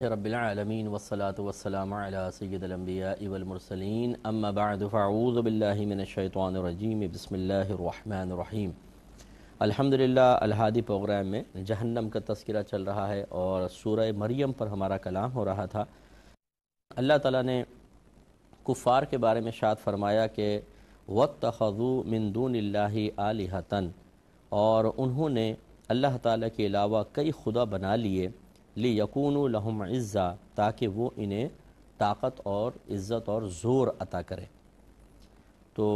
رب العالمین والصلاة والسلام علی سید الانبیاء والمرسلین اما بعد فاعوذ باللہ من الشیطان الرجیم بسم اللہ الرحمن الرحیم۔ الحمدللہ الہادی پروگرام میں جہنم کا تذکرہ چل رہا ہے اور سورہ مریم پر ہمارا کلام ہو رہا تھا۔ اللہ تعالیٰ نے کفار کے بارے میں ارشاد فرمایا کہ وَاتَّخَذُوا مِن دُونِ اللَّهِ آلِهَةً، اور انہوں نے اللہ تعالیٰ کے علاوہ کئی خدا بنا لیے، لِيَكُونُوا لَهُمْ عِزًّا، تاکہ وہ انہیں طاقت اور عزت اور زور عطا کرے۔ تو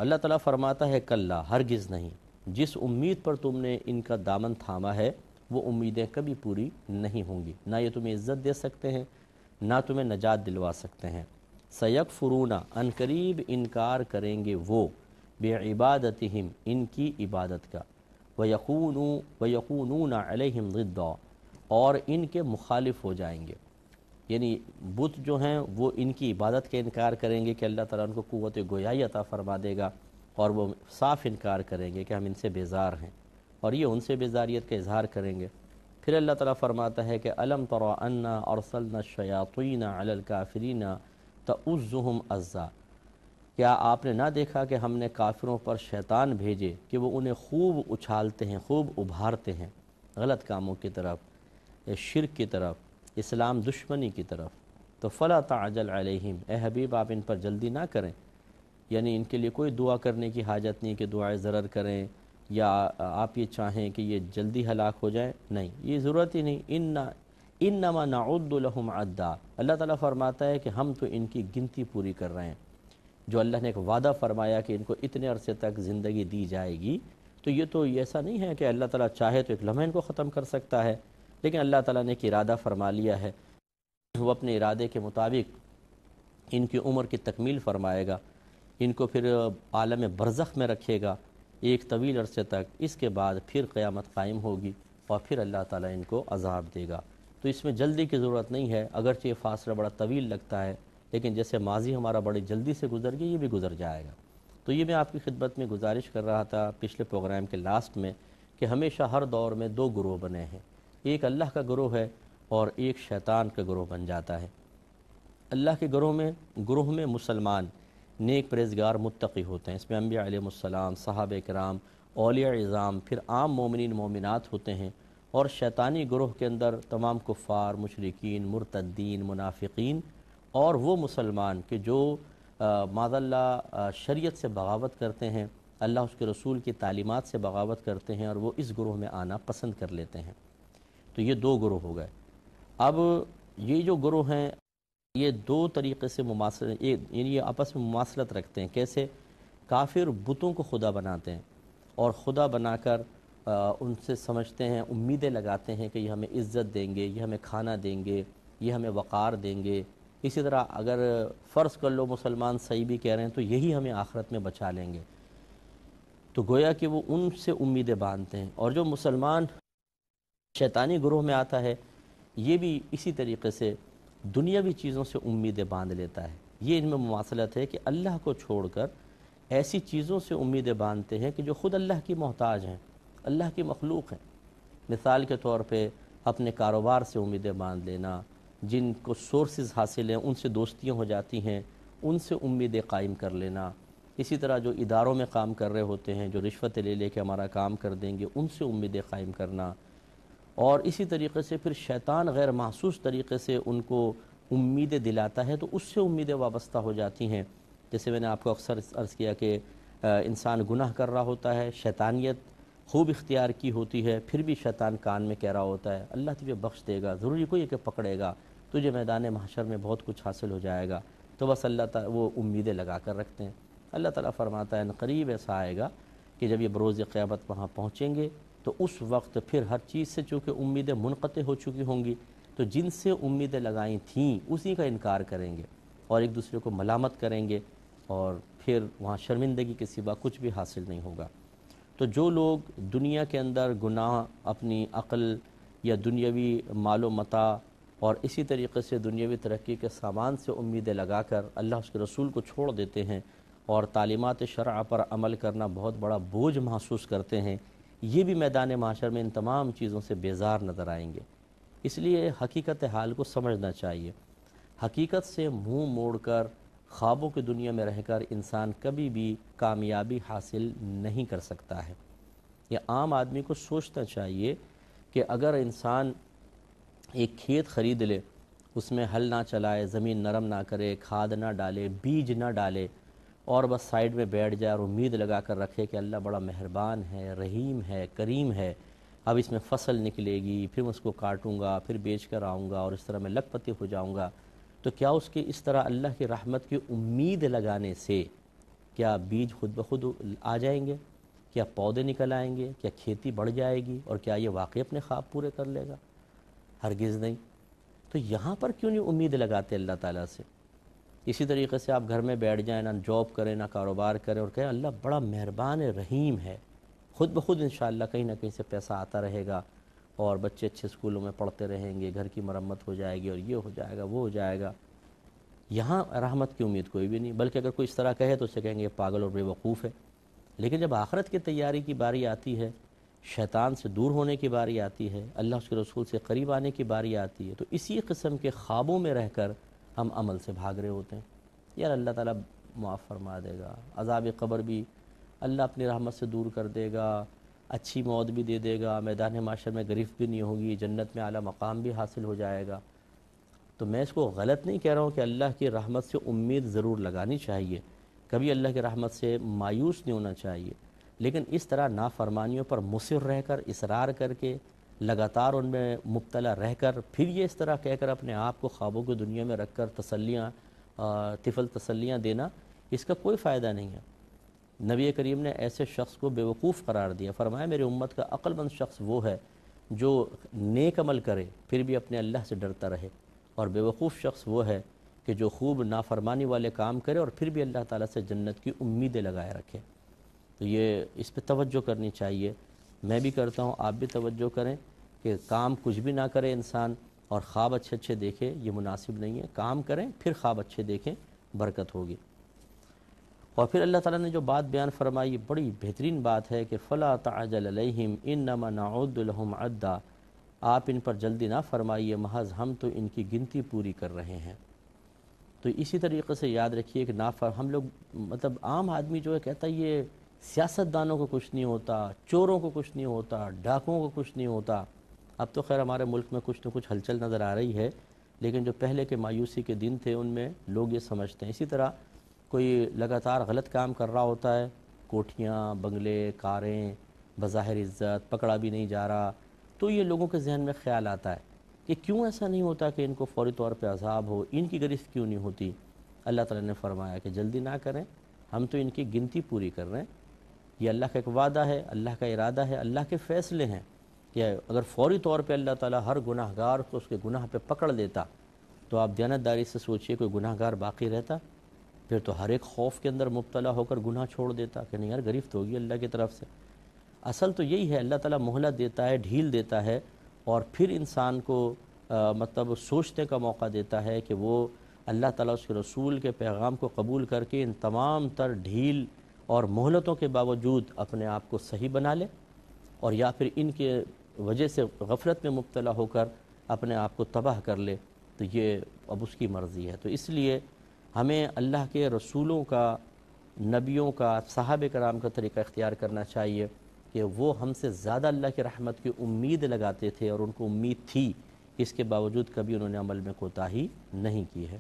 اللہ تعالیٰ فرماتا ہے کلا، ہرگز نہیں، جس امید پر تم نے ان کا دامن تھاما ہے وہ امیدیں کبھی پوری نہیں ہوں گی، نہ یہ تمہیں عزت دے سکتے ہیں نہ تمہیں نجات دلوا سکتے ہیں۔ سَيَكْفُرُونَ، ان قریب انکار کریں گے وہ، بِعِبَادَتِهِمْ، ان کی عبادت کا، وَيَكُونُونَ عَلَيْهِمْ ضِدًّا، اور ان کے مخالف ہو جائیں گے۔ یعنی بت جو ہیں وہ ان کی عبادت کا انکار کریں گے کہ اللہ تعالیٰ ان کو قوت گویائی عطا فرما دے گا، اور وہ صاف انکار کریں گے کہ ہم ان سے بیزار ہیں، اور یہ ان سے بیزاریت کا اظہار کریں گے۔ پھر اللہ تعالیٰ فرماتا ہے کہ أَلَمْ تَرَ أَنَّا أَرْسَلْنَا الشَّيَاطِينَ عَلَى الْكَافِرِينَ تَؤُزُّهُمْ أَزًّا، کیا آپ نے نہ دیکھا کہ ہم نے کافروں پر شیطان بھیجے کہ وہ انہیں خوب اچھالتے ہیں، خوب ابھارتے ہیں غلط کاموں کی طرف، شرک کی طرف، اسلام دشمنی کی طرف۔ تو فلا تعجل علیہم، اے حبیب آپ ان پر جلدی نہ کریں، یعنی ان کے لیے کوئی دعا کرنے کی حاجت نہیں کہ دعائے ضرر کریں یا آپ یہ چاہیں کہ یہ جلدی ہلاک ہو جائیں، نہیں، یہ ضرورت ہی نہیں۔ انما نعد لهم عدا، اللہ تعالیٰ فرماتا ہے کہ ہم تو ان کی گنتی پوری کر رہے ہیں۔ جو اللہ نے ایک وعدہ فرمایا کہ ان کو اتنے عرصے تک زندگی دی جائے گی، تو یہ تو ایسا نہیں ہے کہ اللہ تعالیٰ چاہے تو ایک لمحے ان کو ختم کر سکتا ہے، لیکن اللہ تعالیٰ نے ایک ارادہ فرما لیا ہے، وہ اپنے ارادے کے مطابق ان کی عمر کی تکمیل فرمائے گا، ان کو پھر عالم برزخ میں رکھے گا ایک طویل عرصے تک، اس کے بعد پھر قیامت قائم ہوگی اور پھر اللہ تعالیٰ ان کو عذاب دے گا۔ تو اس میں جلدی کی ضرورت نہیں ہے، اگرچہ یہ فاصلہ بڑا طویل لگتا ہے، لیکن جیسے ماضی ہمارا بڑی جلدی سے گزر گیا، یہ بھی گزر جائے گا۔ تو یہ میں آپ کی خدمت میں گزارش کر رہا تھا پچھلے پروگرام کے لاسٹ میں کہ ہمیشہ ہر دور میں دو گروہ بنے ہیں، ایک اللہ کا گروہ ہے اور ایک شیطان کا گروہ بن جاتا ہے۔ اللہ کے گروہ میں مسلمان نیک پرہیزگار متقی ہوتے ہیں، اس میں انبیاء علیہ السلام، صحابہ کرام، اولیاء اعظام، پھر عام مومنین مومنات ہوتے ہیں، اور شیطانی گروہ کے اندر تمام کفار، مشرکین، مرتدین، منافقین، اور وہ مسلمان کہ جو معاذ اللہ شریعت سے بغاوت کرتے ہیں، اللہ اس کے رسول کی تعلیمات سے بغاوت کرتے ہیں، اور وہ اس گروہ میں آنا پسند کر لیتے ہیں۔ تو یہ دو گروہ ہو گئے۔ اب یہ جو گروہ ہیں یہ دو طریقے سے یعنی یہ آپس میں مماثلت رکھتے ہیں۔ کیسے؟ کافر بتوں کو خدا بناتے ہیں اور خدا بنا کر ان سے سمجھتے ہیں، امیدیں لگاتے ہیں کہ یہ ہمیں عزت دیں گے، یہ ہمیں کھانا دیں گے، یہ ہمیں وقار دیں گے۔ اسی طرح اگر فرض کر لو مسلمان صحیح بھی کہہ رہے ہیں تو یہی ہمیں آخرت میں بچا لیں گے، تو گویا کہ وہ ان سے امیدیں باندھتے ہیں۔ اور جو مسلمان شیطانی گروہ میں آتا ہے یہ بھی اسی طریقے سے دنیاوی چیزوں سے امیدیں باندھ لیتا ہے۔ یہ ان میں مماثلت ہے کہ اللہ کو چھوڑ کر ایسی چیزوں سے امیدیں باندھتے ہیں کہ جو خود اللہ کی محتاج ہیں، اللہ کی مخلوق ہیں۔ مثال کے طور پہ اپنے کاروبار سے امیدیں باندھ لینا، جن کو سورسز حاصل ہیں ان سے دوستیاں ہو جاتی ہیں، ان سے امیدیں قائم کر لینا۔ اسی طرح جو اداروں میں کام کر رہے ہوتے ہیں، جو رشوتیں لے کے ہمارا کام کر دیں گے، ان سے امیدیں قائم کرنا۔ اور اسی طریقے سے پھر شیطان غیر محسوس طریقے سے ان کو امیدیں دلاتا ہے، تو اس سے امیدیں وابستہ ہو جاتی ہیں۔ جیسے میں نے آپ کو اکثر عرض کیا کہ انسان گناہ کر رہا ہوتا ہے، شیطانیت خوب اختیار کی ہوتی ہے، پھر بھی شیطان کان میں کہہ رہا ہوتا ہے اللہ تجھے بخش دے گا، ضروری کوئی ہے کہ پکڑے گا، تجھے میدان محشر میں بہت کچھ حاصل ہو جائے گا۔ تو بس اللہ تعالیٰ وہ امیدیں لگا کر رکھتے ہیں۔ اللہ تعالیٰ فرماتا ہے ان قریب ایسا آئے گا کہ جب یہ بروز قیامت وہاں پہنچیں گے تو اس وقت پھر ہر چیز سے چونکہ امیدیں منقطع ہو چکی ہوں گی، تو جن سے امیدیں لگائیں تھیں اسی کا انکار کریں گے اور ایک دوسرے کو ملامت کریں گے، اور پھر وہاں شرمندگی کے سوا کچھ بھی حاصل نہیں ہوگا۔ تو جو لوگ دنیا کے اندر گناہ، اپنی عقل یا دنیاوی مال و متاع اور اسی طریقے سے دنیاوی ترقی کے سامان سے امیدیں لگا کر اللہ اس کے رسول کو چھوڑ دیتے ہیں اور تعلیمات شرع پر عمل کرنا بہت بڑا بوجھ محسوس کرتے ہیں، یہ بھی میدان معاشر میں ان تمام چیزوں سے بیزار نظر آئیں گے۔ اس لیے حقیقت حال کو سمجھنا چاہیے۔ حقیقت سے منہ موڑ کر خوابوں کی دنیا میں رہ کر انسان کبھی بھی کامیابی حاصل نہیں کر سکتا ہے۔ یہ عام آدمی کو سوچنا چاہیے کہ اگر انسان ایک کھیت خرید لے، اس میں ہل نہ چلائے، زمین نرم نہ کرے، کھاد نہ ڈالے، بیج نہ ڈالے، اور بس سائیڈ میں بیٹھ جائے اور امید لگا کر رکھے کہ اللہ بڑا مہربان ہے، رحیم ہے، کریم ہے، اب اس میں فصل نکلے گی، پھر میں اس کو کاٹوں گا، پھر بیچ کر آؤں گا اور اس طرح میں لکھ پتی ہو جاؤں گا، تو کیا اس کی اس طرح اللہ کی رحمت کی امید لگانے سے کیا بیج خود بخود آ جائیں گے؟ کیا پودے نکل آئیں گے؟ کیا کھیتی بڑھ جائے گی؟ اور کیا یہ واقعی اپنے خواب پورے کر لے گا؟ ہرگز نہیں۔ تو یہاں پر کیوں نہیں امید لگاتے اللہ تعالیٰ سے؟ اسی طریقے سے آپ گھر میں بیٹھ جائیں، نہ جاب کریں، نہ کاروبار کریں، اور کہیں اللہ بڑا مہربان رحیم ہے، خود بخود انشاءاللہ کہیں نہ کہیں سے پیسہ آتا رہے گا، اور بچے اچھے اسکولوں میں پڑھتے رہیں گے، گھر کی مرمت ہو جائے گی، اور یہ ہو جائے گا، وہ ہو جائے گا۔ یہاں رحمت کی امید کوئی بھی نہیں، بلکہ اگر کوئی اس طرح کہے تو اسے کہیں گے یہ پاگل اور بے وقوف ہے۔ لیکن جب آخرت کی تیاری کی باری آتی ہے، شیطان سے دور ہونے کی باری آتی ہے، اللہ اس کے رسول سے قریب آنے کی باری آتی ہے، تو اسی قسم کے خوابوں میں رہ کر ہم عمل سے بھاگ رہے ہوتے ہیں۔ یار اللہ تعالیٰ معاف فرما دے گا، عذاب قبر بھی اللہ اپنی رحمت سے دور کر دے گا، اچھی موت بھی دے دے گا، میدان معاشر میں گرفت بھی نہیں ہوگی، جنت میں اعلیٰ مقام بھی حاصل ہو جائے گا۔ تو میں اس کو غلط نہیں کہہ رہا ہوں کہ اللہ کی رحمت سے امید ضرور لگانی چاہیے، کبھی اللہ کی رحمت سے مایوس نہیں ہونا چاہیے، لیکن اس طرح نافرمانیوں پر مصر رہ کر، اصرار کر کے، لگاتار ان میں مبتلا رہ کر، پھر یہ اس طرح کہہ کر اپنے آپ کو خوابوں کی دنیا میں رکھ کر طفل تسلیاں دینا، اس کا کوئی فائدہ نہیں ہے۔ نبی کریم نے ایسے شخص کو بیوقوف قرار دیا، فرمایا میری امت کا عقل مند شخص وہ ہے جو نیک عمل کرے پھر بھی اپنے اللہ سے ڈرتا رہے، اور بیوقوف شخص وہ ہے کہ جو خوب نافرمانی والے کام کرے اور پھر بھی اللہ تعالیٰ سے جنت کی امیدیں لگائے رکھے۔ تو یہ اس پہ توجہ کرنی چاہیے، میں بھی کرتا ہوں، آپ بھی توجہ کریں کہ کام کچھ بھی نہ کرے انسان اور خواب اچھے اچھے دیکھے، یہ مناسب نہیں ہے۔ کام کریں پھر خواب اچھے دیکھیں، برکت ہوگی۔ اور پھر اللہ تعالیٰ نے جو بات بیان فرمائی بڑی بہترین بات ہے کہ فَلَا تَعْجَلْ عَلَيْهِمْ إِنَّمَا نَعُدُّ لَهُمْ عَدًّا، آپ ان پر جلدی نہ فرمائیے، محض ہم تو ان کی گنتی پوری کر رہے ہیں۔ تو اسی طریقے سے یاد رکھیے کہ ہم لوگ مطلب عام آدمی جو ہے کہتا ہے یہ سیاستدانوں کو کچھ نہیں ہوتا، چوروں کو کچھ نہیں ہوتا، ڈاکوؤں کو کچھ نہیں ہوتا۔ اب تو خیر ہمارے ملک میں کچھ نہ کچھ ہلچل نظر آ رہی ہے، لیکن جو پہلے کے مایوسی کے دن تھے ان میں لوگ یہ سمجھتے ہیں۔ اسی طرح کوئی لگاتار غلط کام کر رہا ہوتا ہے، کوٹھیاں، بنگلے، کاریں، بظاہر عزت، پکڑا بھی نہیں جا رہا، تو یہ لوگوں کے ذہن میں خیال آتا ہے کہ کیوں ایسا نہیں ہوتا کہ ان کو فوری طور پہ عذاب ہو، ان کی گرفت کیوں نہیں ہوتی؟ اللہ تعالیٰ نے فرمایا کہ جلدی نہ کریں، ہم تو ان کی گنتی پوری کر رہے ہیں۔ یہ اللہ کا ایک وعدہ ہے، اللہ کا ارادہ ہے، اللہ کے فیصلے ہیں کہ اگر فوری طور پہ اللہ تعالیٰ ہر گناہ گار کو اس کے گناہ پہ پکڑ لیتا تو آپ دیانتداری سے سوچئے کوئی گناہ گار باقی رہتا؟ پھر تو ہر ایک خوف کے اندر مبتلا ہو کر گناہ چھوڑ دیتا کہ نہیں یار گرفت ہوگی اللہ کی طرف سے۔ اصل تو یہی ہے، اللہ تعالیٰ مہلت دیتا ہے، ڈھیل دیتا ہے، اور پھر انسان کو مطلب سوچنے کا موقع دیتا ہے کہ وہ اللہ تعالیٰ اس کے رسول کے پیغام کو قبول کر کے ان تمام تر ڈھیل اور مہلتوں کے باوجود اپنے آپ کو صحیح بنا لے، اور یا پھر ان کے وجہ سے غفلت میں مبتلا ہو کر اپنے آپ کو تباہ کر لے، تو یہ اب اس کی مرضی ہے۔ تو اس لیے ہمیں اللہ کے رسولوں کا، نبیوں کا، صحابہ کرام کا طریقہ اختیار کرنا چاہیے کہ وہ ہم سے زیادہ اللہ کی رحمت کی امید لگاتے تھے، اور ان کو امید تھی، اس کے باوجود کبھی انہوں نے عمل میں کوتاہی نہیں کی ہے۔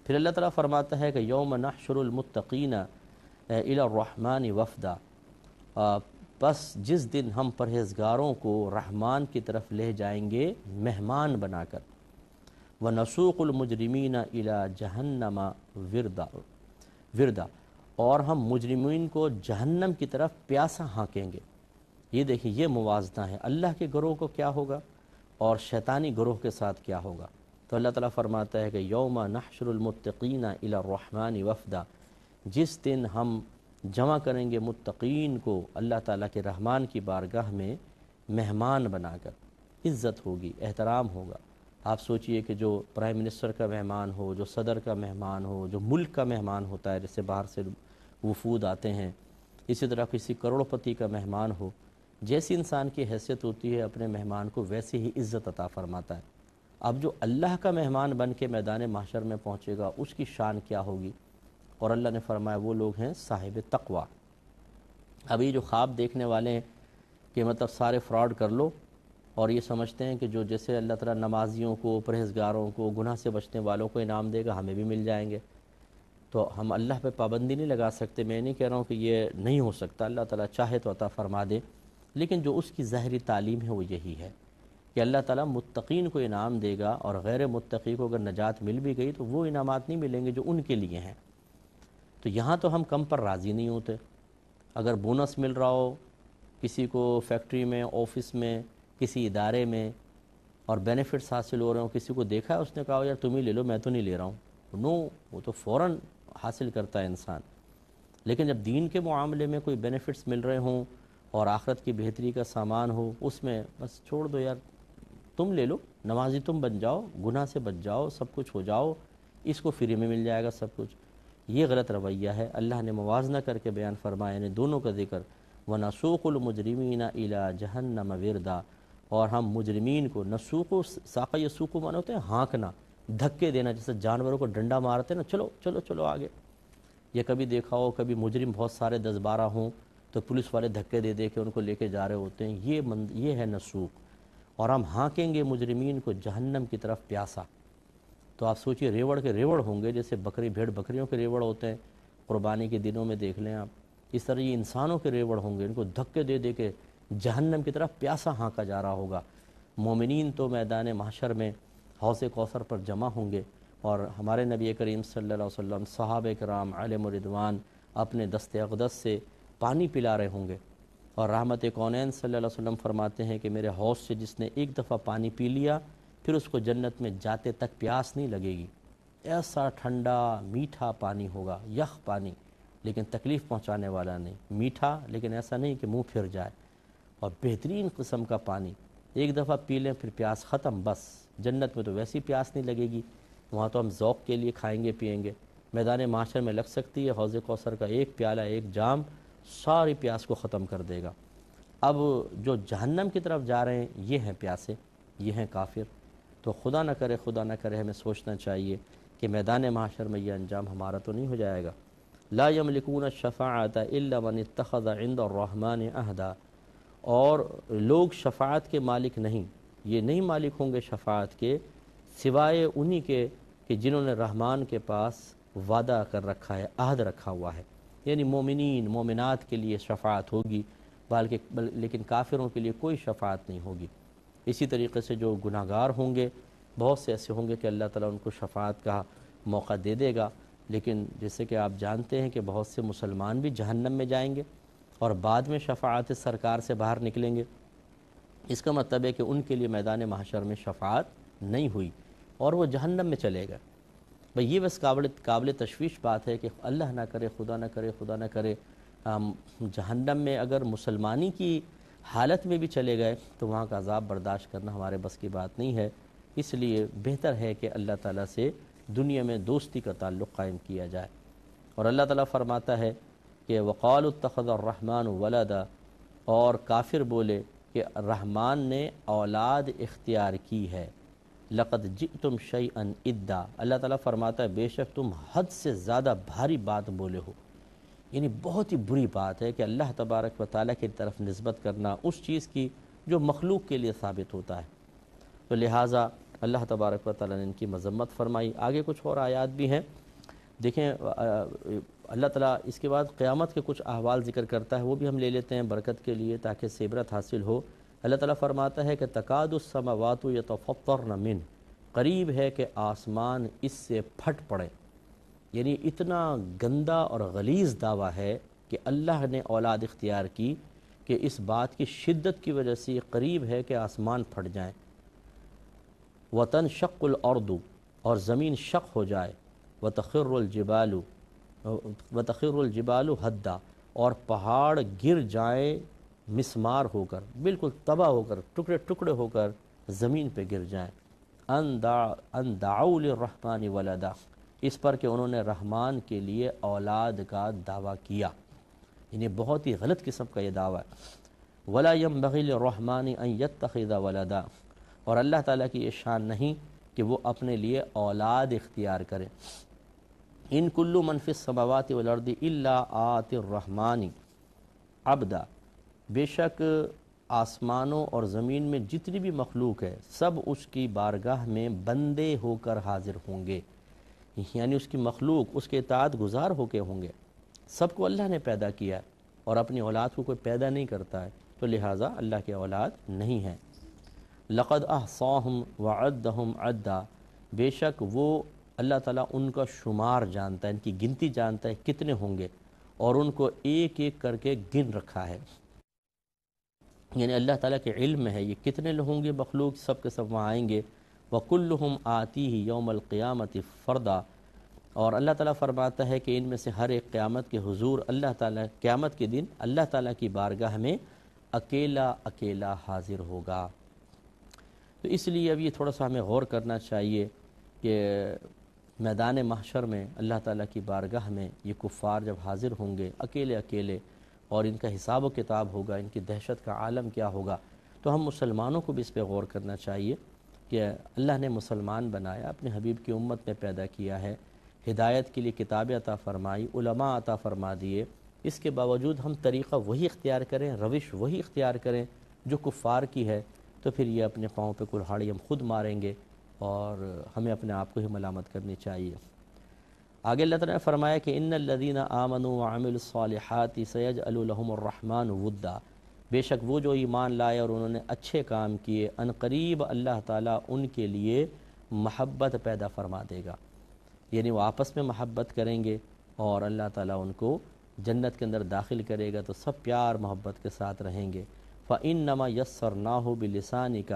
پھر اللہ تعالیٰ فرماتا ہے کہ یوم نحشر المتقین الی الرحمن وفدا، بس جس دن ہم پرہیزگاروں کو رحمان کی طرف لے جائیں گے مہمان بنا کر، وَنَسُوقُ الْمُجْرِمِينَ إِلَى جَهَنَّمَ وِرْدًا، اور ہم مجرمین کو جہنم کی طرف پیاسا ہانکیں گے۔ یہ دیکھیں، یہ موازنہ ہے، اللہ کے گروہ کو کیا ہوگا اور شیطانی گروہ کے ساتھ کیا ہوگا۔ تو اللہ تعالیٰ فرماتا ہے کہ یوم نحشر المتقین الی الرحمن وفدا، جس دن ہم جمع کریں گے متقین کو اللہ تعالیٰ کے رحمان کی بارگاہ میں مہمان بنا کر۔ عزت ہوگی، احترام ہوگا۔ آپ سوچئے کہ جو پرائم منسٹر کا مہمان ہو، جو صدر کا مہمان ہو، جو ملک کا مہمان ہوتا ہے، جس سے باہر سے وفود آتے ہیں، اسی طرح کسی کروڑ پتی کا مہمان ہو، جیسی انسان کی حیثیت ہوتی ہے اپنے مہمان کو ویسی ہی عزت عطا فرماتا ہے۔ اب جو اللہ کا مہمان بن کے میدان محشر میں پہنچے گا اس کی شان کیا ہوگی؟ اور اللہ نے فرمایا وہ لوگ ہیں صاحب تقوی۔ اب یہ جو خواب دیکھنے والے ہیں کہ مطلب سارے فراڈ کر لو اور یہ سمجھتے ہیں کہ جو جیسے اللہ تعالیٰ نمازیوں کو، پرہیزگاروں کو، گناہ سے بچنے والوں کو انعام دے گا ہمیں بھی مل جائیں گے، تو ہم اللہ پہ پابندی نہیں لگا سکتے۔ میں نہیں کہہ رہا ہوں کہ یہ نہیں ہو سکتا، اللہ تعالیٰ چاہے تو عطا فرما دے، لیکن جو اس کی ظاہری تعلیم ہے وہ یہی ہے کہ اللہ تعالیٰ متقین کو انعام دے گا، اور غیر متقی کو اگر نجات مل بھی گئی تو وہ انعامات نہیں ملیں گے جو ان کے لیے ہیں۔ تو یہاں تو ہم کم پر راضی نہیں ہوتے۔ اگر بونس مل رہا ہو کسی کو فیکٹری میں، آفس میں، کسی ادارے میں، اور بینیفٹس حاصل ہو رہے ہوں، کسی کو دیکھا ہے اس نے کہا یار تم ہی لے لو میں تو نہیں لے رہا ہوں، نو، وہ تو فوراً حاصل کرتا ہے انسان۔ لیکن جب دین کے معاملے میں کوئی بینیفٹس مل رہے ہوں اور آخرت کی بہتری کا سامان ہو، اس میں بس چھوڑ دو یار، تم لے لو، نمازی تم بن جاؤ، گناہ سے بچ جاؤ، سب کچھ ہو جاؤ، اس کو فری میں مل جائے گا سب کچھ۔ یہ غلط رویہ ہے۔ اللہ نے موازنہ کر کے بیان فرمایا، یعنی دونوں کا ذکر، وَنَسُوقُ الْمُجْرِمِينَ إِلَى جَهَنَّمَ وِرْدًا، اور ہم مجرمین کو، نسوق ساقہ یسوق معنی ہوتے ہیں ہانکنا، دھکے دینا، جیسے جانوروں کو ڈنڈا مارتے ہیں نا، چلو چلو چلو آگے۔ یہ کبھی دیکھا ہو، کبھی مجرم بہت سارے 10-12 ہوں تو پولیس والے دھکے دے دے کے ان کو لے کے جا رہے ہوتے ہیں، یہ ہے نسوق۔ اور ہم ہانکیں گے مجرمین کو جہنم کی طرف پیاسا۔ تو آپ سوچئے ریوڑ کے ریوڑ ہوں گے، جیسے بھیڑ بکریوں کے ریوڑ ہوتے ہیں قربانی کے دنوں میں، دیکھ لیں آپ، اس طرح یہ انسانوں کے ریوڑ ہوں گے، ان کو دھکے دے دے کے جہنم کی طرف پیاسا ہانکا جا رہا ہوگا۔ مومنین تو میدان محشر میں حوض کوثر پر جمع ہوں گے، اور ہمارے نبی کریم صلی اللہ علیہ وسلم، صحابہ کرام علیہم الرضوان اپنے دست اقدس سے پانی پلا رہے ہوں گے، اور رحمت کونین صلی اللہ علیہ وسلم فرماتے ہیں کہ میرے حوض سے جس نے ایک دفعہ پانی پی لیا پھر اس کو جنت میں جاتے تک پیاس نہیں لگے گی۔ ایسا ٹھنڈا میٹھا پانی ہوگا، یخ پانی، لیکن تکلیف پہنچانے والا نہیں، میٹھا لیکن ایسا نہیں کہ منہ پھر جائے، اور بہترین قسم کا پانی، ایک دفعہ پی لیں پھر پیاس ختم۔ بس جنت میں تو ویسی پیاس نہیں لگے گی، وہاں تو ہم ذوق کے لیے کھائیں گے پیئیں گے۔ میدان معاشر میں لگ سکتی ہے حوض کوثر کا ایک پیالہ، ایک جام ساری پیاس کو ختم کر دے گا۔ اب جو جہنم کی طرف جا رہے ہیں یہ ہیں پیاسے، یہ ہیں کافر۔ تو خدا نہ کرے ہمیں سوچنا چاہیے کہ میدان معاشر میں یہ انجام ہمارا تو نہیں ہو جائے گا۔ لا یملکون الشفاعۃ الا من اتخذ عند الرحمن عہدا، اور لوگ شفاعت کے مالک نہیں، یہ نہیں مالک ہوں گے شفاعت کے سوائے انہی کے کہ جنہوں نے رحمان کے پاس وعدہ کر رکھا ہے، عہد رکھا ہوا ہے۔ یعنی مومنین مومنات کے لیے شفاعت ہوگی، لیکن کافروں کے لیے کوئی شفاعت نہیں ہوگی۔ اسی طریقے سے جو گناہ گار ہوں گے، بہت سے ایسے ہوں گے کہ اللہ تعالیٰ ان کو شفاعت کا موقع دے دے گا، لیکن جیسے کہ آپ جانتے ہیں کہ بہت سے مسلمان بھی جہنم میں جائیں گے اور بعد میں شفاعت سرکار سے باہر نکلیں گے۔ اس کا مطلب ہے کہ ان کے لیے میدان محشر میں شفاعت نہیں ہوئی اور وہ جہنم میں چلے گئے۔ بھئی یہ بس قابل تشویش بات ہے کہ اللہ نہ کرے، خدا نہ کرے جہنم میں اگر مسلمانی کی حالت میں بھی چلے گئے تو وہاں کا عذاب برداشت کرنا ہمارے بس کی بات نہیں ہے۔ اس لیے بہتر ہے کہ اللہ تعالیٰ سے دنیا میں دوستی کا تعلق قائم کیا جائے۔ اور اللہ تعالیٰ فرماتا ہے کہ وَقَالُوا اتَّخَذَ الرَّحْمَنُ وَلَدًا، اور کافر بولے کہ رحمان نے اولاد اختیار کی ہے۔ لَقَدْ جِئْتُمْ شَيْئًا إِدًّا، اللہ تعالیٰ فرماتا ہے بے شک تم حد سے زیادہ بھاری بات بولے ہو۔ یعنی بہت ہی بری بات ہے کہ اللہ تبارک و تعالیٰ کی طرف نسبت کرنا اس چیز کی جو مخلوق کے لیے ثابت ہوتا ہے۔ تو لہٰذا اللہ تبارک و تعالیٰ نے ان کی مذمت فرمائی۔ آگے کچھ اور آیات بھی ہیں، دیکھیں اللہ تعالیٰ اس کے بعد قیامت کے کچھ احوال ذکر کرتا ہے، وہ بھی ہم لے لیتے ہیں برکت کے لیے تاکہ اس سے عبرت حاصل ہو۔ اللہ تعالیٰ فرماتا ہے کہ تکاد السماوات یتفطرن منہ، قریب ہے کہ آسمان اس سے پھٹ پڑے۔ یعنی اتنا گندا اور غلیظ دعویٰ ہے کہ اللہ نے اولاد اختیار کی کہ اس بات کی شدت کی وجہ سے یہ قریب ہے کہ آسمان پھٹ جائیں۔ وَتَنشَقُّ الْأَرْضُ، اور زمین شق ہو جائے، وَتَخِرُّ الْجِبَالُ حَدًّا، اور پہاڑ گر جائیں مسمار ہو کر، بالکل تباہ ہو کر، ٹکڑے ٹکڑے ہو کر زمین پہ گر جائیں۔ ان دعوا للرحمن ولدا، اس پر کہ انہوں نے رحمان کے لیے اولاد کا دعویٰ کیا۔ یعنی بہت ہی غلط قسم کا یہ دعویٰ ہے۔ ولا ينبغي للرحمن ان يتخذ ولدا، اور اللہ تعالیٰ کی یہ شان نہیں کہ وہ اپنے لیے اولاد اختیار کرے۔ ان کل من فی السماوات والارض الا آتی الرحمن عبدا، بے شک آسمانوں اور زمین میں جتنی بھی مخلوق ہے سب اس کی بارگاہ میں بندے ہو کر حاضر ہوں گے، یعنی اس کی مخلوق اس کے اطاعت گزار ہو کے ہوں گے۔ سب کو اللہ نے پیدا کیا ہے اور اپنی اولاد کو کوئی پیدا نہیں کرتا ہے، تو لہٰذا اللہ کے اولاد نہیں ہے۔ لقد احصاہم وعدہم عدا، بے شک وہ اللہ تعالیٰ ان کا شمار جانتا ہے، ان کی گنتی جانتا ہے کتنے ہوں گے، اور ان کو ایک ایک کر کے گن رکھا ہے، یعنی اللہ تعالیٰ کے علم میں ہے یہ کتنے ہوں گے مخلوق، سب کے سب وہاں آئیں گے۔ وَكُلُّهُمْ آتِيهِ يَوْمَ الْقِيَامَةِ فَرْدًا، اور اللہ تعالیٰ فرماتا ہے کہ ان میں سے ہر ایک قیامت کے حضور اللہ تعالیٰ قیامت کے دن اللہ تعالیٰ کی بارگاہ میں اکیلا اکیلا حاضر ہوگا۔ تو اس لیے اب یہ تھوڑا سا ہمیں غور کرنا چاہیے کہ میدان محشر میں اللہ تعالیٰ کی بارگاہ میں یہ کفار جب حاضر ہوں گے اکیلے اکیلے، اور ان کا حساب و کتاب ہوگا، ان کی دہشت کا عالم کیا ہوگا، تو ہم مسلمانوں کو بھی اس پہ غور کرنا چاہیے کہ اللہ نے مسلمان بنایا، اپنے حبیب کی امت میں پیدا کیا ہے، ہدایت کے لیے کتابیں عطا فرمائی، علماء عطا فرما دیے، اس کے باوجود ہم طریقہ وہی اختیار کریں، روش وہی اختیار کریں جو کفار کی ہے، تو پھر یہ اپنے پاؤں پہ کلہاڑی ہم خود ماریں گے اور ہمیں اپنے آپ کو ہی ملامت کرنی چاہیے۔ آگے اللہ تعالیٰ نے فرمایا کہ ان الذین آمنوا وعملوا الصالحات سیجعل لهم الرحمن ودا، بے شک وہ جو ایمان لائے اور انہوں نے اچھے کام کیے، ان قریب اللہ تعالیٰ ان کے لیے محبت پیدا فرما دے گا، یعنی وہ آپس میں محبت کریں گے اور اللہ تعالیٰ ان کو جنت کے اندر داخل کرے گا، تو سب پیار محبت کے ساتھ رہیں گے۔ فَإِنَّمَا يَسَّرْنَاهُ بِلِسَانِكَ،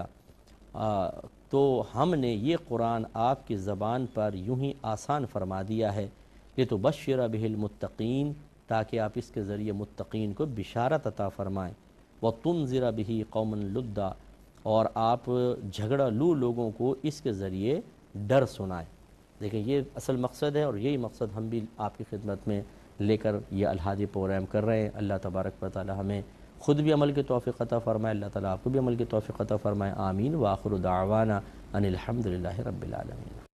تو ہم نے یہ قرآن آپ کی زبان پر یوں ہی آسان فرما دیا ہے، لِتُبَشِّرَ بِهِ الْمُتَّقِينَ، تاکہ آپ اس کے ذریعے متقین کو بشارت عطا فرمائیں، وَتُنذِرَ بِهِ قَوْمًا لُدًّا، اور آپ جھگڑا لو لوگوں کو اس کے ذریعے ڈر سنائیں۔ دیکھیں یہ اصل مقصد ہے، اور یہی مقصد ہم بھی آپ کی خدمت میں لے کر یہ الہادی پروگرام کر رہے ہیں۔ اللہ تبارک و تعالی ہمیں خود بھی عمل کی توفیق عطا فرمائے، اللہ تعالیٰ آپ کو بھی عمل کی توفیق عطا فرمائے، آمین۔ وآخر دعوانا ان الحمد للہ رب العالمین۔